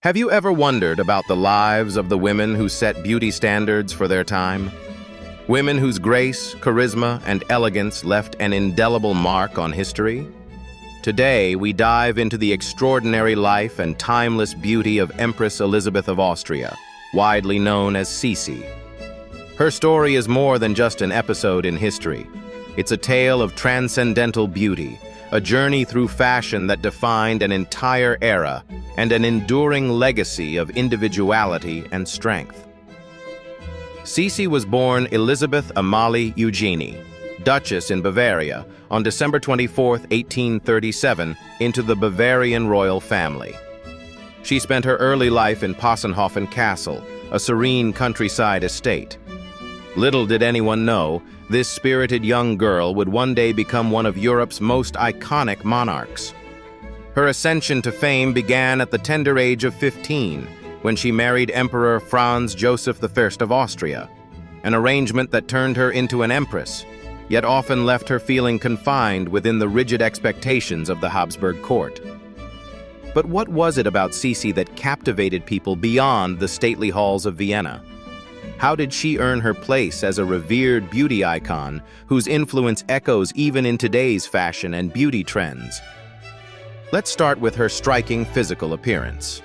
Have you ever wondered about the lives of the women who set beauty standards for their time? Women whose grace, charisma, and elegance left an indelible mark on history? Today, we dive into the extraordinary life and timeless beauty of Empress Elisabeth of Austria, widely known as Sisi. Her story is more than just an episode in history. It's a tale of transcendental beauty, a journey through fashion that defined an entire era, and an enduring legacy of individuality and strength. Sisi was born Elisabeth Amalie Eugenie, Duchess in Bavaria, on December 24, 1837, into the Bavarian royal family. She spent her early life in Possenhofen Castle, a serene countryside estate. Little did anyone know, this spirited young girl would one day become one of Europe's most iconic monarchs. Her ascension to fame began at the tender age of 15, when she married Emperor Franz Joseph I of Austria, an arrangement that turned her into an empress, yet often left her feeling confined within the rigid expectations of the Habsburg court. But what was it about Sisi that captivated people beyond the stately halls of Vienna? How did she earn her place as a revered beauty icon whose influence echoes even in today's fashion and beauty trends? Let's start with her striking physical appearance.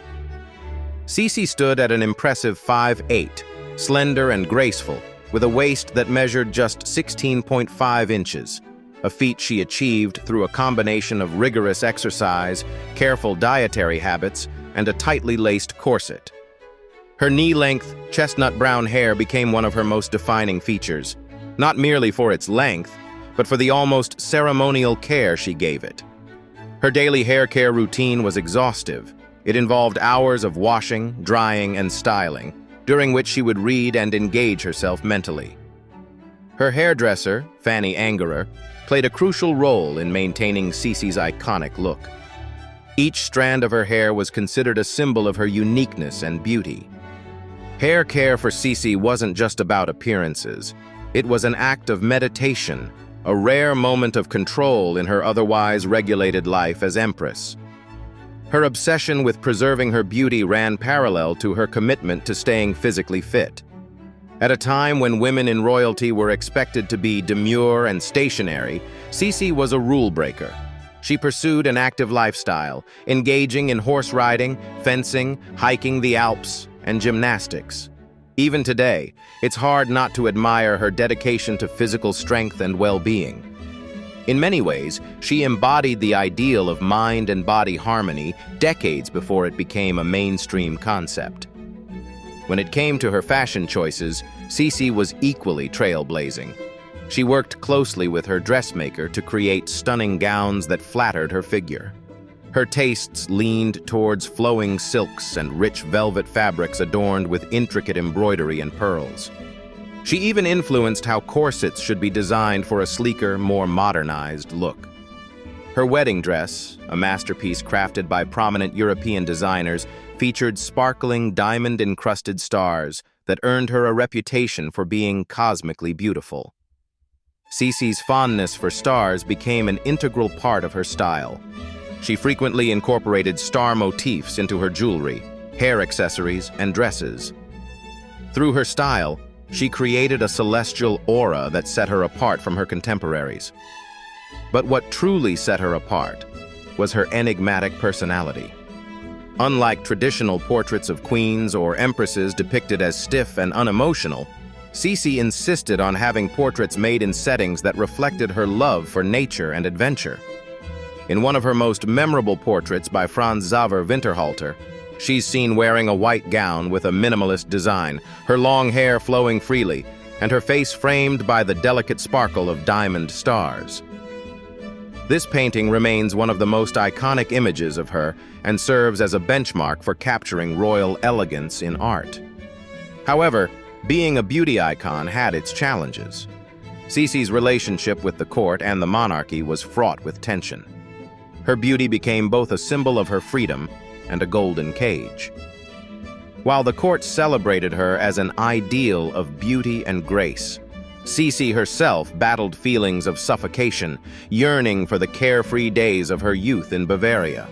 Sisi stood at an impressive 5'8", slender and graceful, with a waist that measured just 16.5 inches, a feat she achieved through a combination of rigorous exercise, careful dietary habits, and a tightly laced corset. Her knee-length, chestnut-brown hair became one of her most defining features, not merely for its length, but for the almost ceremonial care she gave it. Her daily hair care routine was exhaustive. It involved hours of washing, drying, and styling, during which she would read and engage herself mentally. Her hairdresser, Fanny Angerer, played a crucial role in maintaining Sisi's iconic look. Each strand of her hair was considered a symbol of her uniqueness and beauty. Hair care for Sisi wasn't just about appearances. It was an act of meditation, a rare moment of control in her otherwise regulated life as empress. Her obsession with preserving her beauty ran parallel to her commitment to staying physically fit. At a time when women in royalty were expected to be demure and stationary, Sisi was a rule breaker. She pursued an active lifestyle, engaging in horse riding, fencing, hiking the Alps, and gymnastics. Even today, it's hard not to admire her dedication to physical strength and well-being. In many ways, she embodied the ideal of mind and body harmony decades before it became a mainstream concept. When it came to her fashion choices, Sisi was equally trailblazing. She worked closely with her dressmaker to create stunning gowns that flattered her figure. Her tastes leaned towards flowing silks and rich velvet fabrics adorned with intricate embroidery and pearls. She even influenced how corsets should be designed for a sleeker, more modernized look. Her wedding dress, a masterpiece crafted by prominent European designers, featured sparkling diamond-encrusted stars that earned her a reputation for being cosmically beautiful. Sisi's fondness for stars became an integral part of her style. She frequently incorporated star motifs into her jewelry, hair accessories, and dresses. Through her style, she created a celestial aura that set her apart from her contemporaries. But what truly set her apart was her enigmatic personality. Unlike traditional portraits of queens or empresses depicted as stiff and unemotional, Sisi insisted on having portraits made in settings that reflected her love for nature and adventure. In one of her most memorable portraits by Franz Xaver Winterhalter, she's seen wearing a white gown with a minimalist design, her long hair flowing freely, and her face framed by the delicate sparkle of diamond stars. This painting remains one of the most iconic images of her and serves as a benchmark for capturing royal elegance in art. However, being a beauty icon had its challenges. Sisi's relationship with the court and the monarchy was fraught with tension. Her beauty became both a symbol of her freedom and a golden cage. While the court celebrated her as an ideal of beauty and grace, Sisi herself battled feelings of suffocation, yearning for the carefree days of her youth in Bavaria.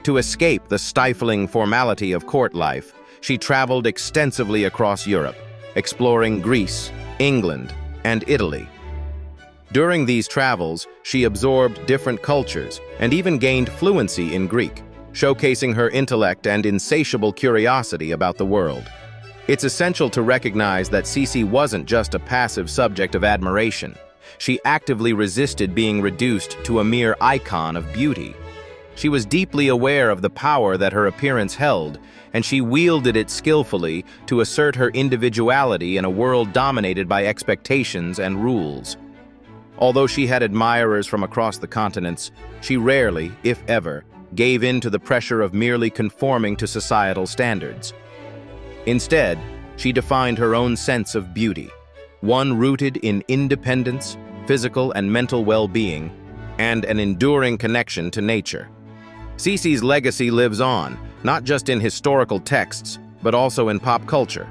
To escape the stifling formality of court life, she traveled extensively across Europe, exploring Greece, England, and Italy. During these travels, she absorbed different cultures and even gained fluency in Greek, showcasing her intellect and insatiable curiosity about the world. It's essential to recognize that Sisi wasn't just a passive subject of admiration. She actively resisted being reduced to a mere icon of beauty. She was deeply aware of the power that her appearance held, and she wielded it skillfully to assert her individuality in a world dominated by expectations and rules. Although she had admirers from across the continents, she rarely, if ever, gave in to the pressure of merely conforming to societal standards. Instead, she defined her own sense of beauty, one rooted in independence, physical and mental well-being, and an enduring connection to nature. Sisi's legacy lives on, not just in historical texts, but also in pop culture.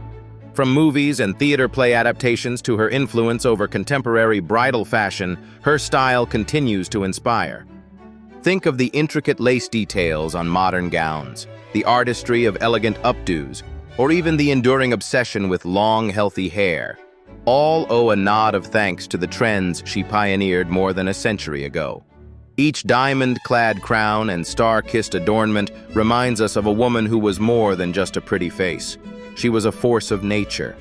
From movies and theater play adaptations to her influence over contemporary bridal fashion, her style continues to inspire. Think of the intricate lace details on modern gowns, the artistry of elegant updos, or even the enduring obsession with long, healthy hair. All owe a nod of thanks to the trends she pioneered more than a century ago. Each diamond-clad crown and star-kissed adornment reminds us of a woman who was more than just a pretty face. She was a force of nature.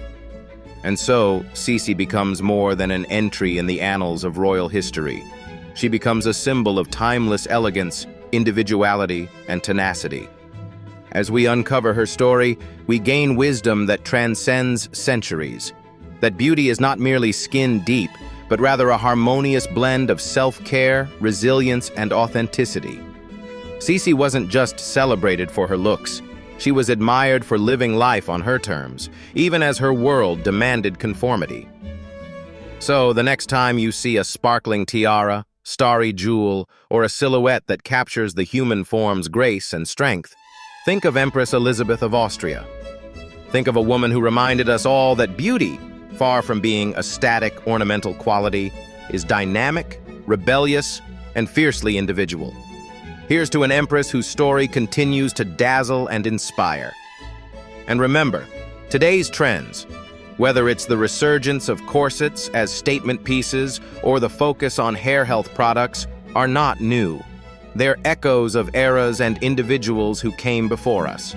And so, Sisi becomes more than an entry in the annals of royal history. She becomes a symbol of timeless elegance, individuality, and tenacity. As we uncover her story, we gain wisdom that transcends centuries. That beauty is not merely skin-deep, but rather a harmonious blend of self-care, resilience, and authenticity. Sisi wasn't just celebrated for her looks. She was admired for living life on her terms, even as her world demanded conformity. So, the next time you see a sparkling tiara, starry jewel, or a silhouette that captures the human form's grace and strength, think of Empress Elisabeth of Austria. Think of a woman who reminded us all that beauty, far from being a static, ornamental quality, is dynamic, rebellious, and fiercely individual. Here's to an empress whose story continues to dazzle and inspire. And remember, today's trends, whether it's the resurgence of corsets as statement pieces or the focus on hair health products, are not new. They're echoes of eras and individuals who came before us.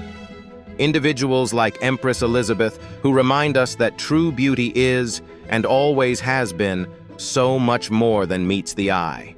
Individuals like Empress Elisabeth who remind us that true beauty is, and always has been, so much more than meets the eye.